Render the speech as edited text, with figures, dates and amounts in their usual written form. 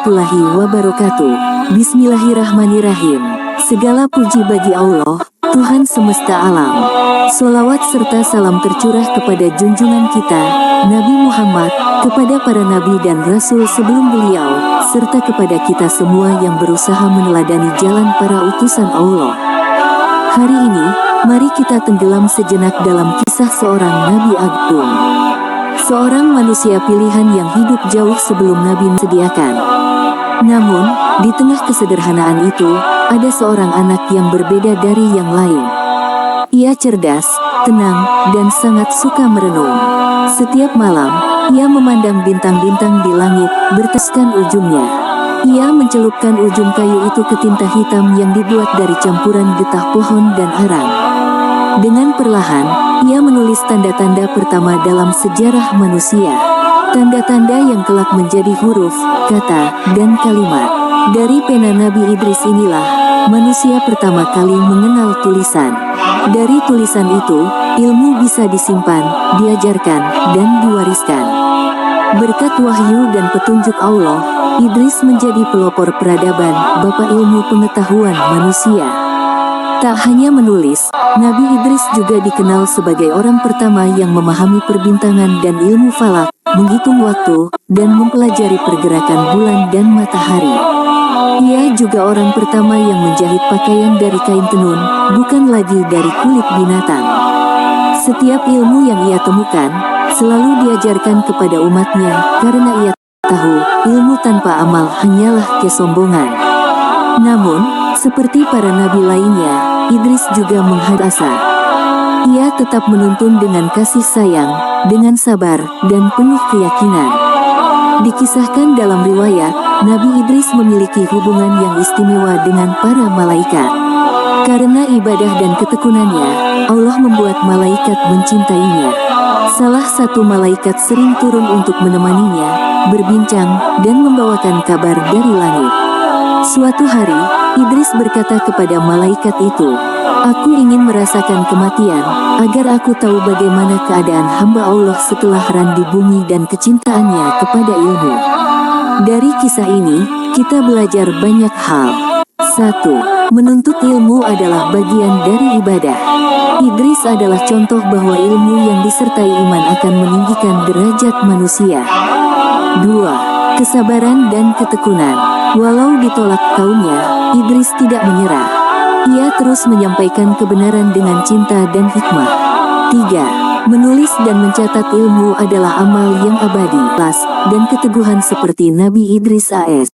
warahmatullahi wabarakatuh. Bismillahirrahmanirrahim. Segala puji bagi Allah, Tuhan semesta alam. Sholawat serta salam tercurah kepada junjungan kita, Nabi Muhammad, kepada para nabi dan rasul sebelum beliau, serta kepada kita semua yang berusaha meneladani jalan para utusan Allah. Hari ini, mari kita tenggelam sejenak dalam kisah seorang Nabi Agung. Seorang manusia pilihan yang hidup jauh sebelum Nabi sediakan. Namun, di tengah kesederhanaan itu, ada seorang anak yang berbeda dari yang lain. Ia cerdas, tenang, dan sangat suka merenung. Setiap malam, ia memandang bintang-bintang di langit, berteskan ujungnya. Ia mencelupkan ujung kayu itu ke tinta hitam yang dibuat dari campuran getah pohon dan arang. Dengan perlahan, ia menulis tanda-tanda pertama dalam sejarah manusia. Tanda-tanda yang kelak menjadi huruf, kata, dan kalimat. Dari pena Nabi Idris inilah, manusia pertama kali mengenal tulisan. Dari tulisan itu, ilmu bisa disimpan, diajarkan, dan diwariskan. Berkat wahyu dan petunjuk Allah, Idris menjadi pelopor peradaban, bapa ilmu pengetahuan manusia. Tak hanya menulis, Nabi Idris juga dikenal sebagai orang pertama yang memahami perbintangan dan ilmu falak, menghitung waktu, dan mempelajari pergerakan bulan dan matahari. Ia juga orang pertama yang menjahit pakaian dari kain tenun, bukan lagi dari kulit binatang. Setiap ilmu yang ia temukan, selalu diajarkan kepada umatnya, karena ia tahu, ilmu tanpa amal hanyalah kesombongan. Namun, seperti para nabi lainnya, Idris juga menghadasa. Ia tetap menuntun dengan kasih sayang, dengan sabar, dan penuh keyakinan. Dikisahkan dalam riwayat, Nabi Idris memiliki hubungan yang istimewa dengan para malaikat. Karena ibadah dan ketekunannya, Allah membuat malaikat mencintainya. Salah satu malaikat sering turun untuk menemaninya, berbincang, dan membawakan kabar dari langit. Suatu hari, Idris berkata kepada malaikat itu, "Aku ingin merasakan kematian, agar aku tahu bagaimana keadaan hamba Allah setelah ran di bumi dan kecintaannya kepada ilmu." Dari kisah ini, kita belajar banyak hal. 1. Menuntut ilmu adalah bagian dari ibadah. Idris adalah contoh bahwa ilmu yang disertai iman akan meninggikan derajat manusia. 2. Kesabaran dan ketekunan. Walau ditolak kaumnya, Idris tidak menyerah. Ia terus menyampaikan kebenaran dengan cinta dan hikmah. 3. Menulis dan mencatat ilmu adalah amal yang abadi, dan keteguhan seperti Nabi Idris AS.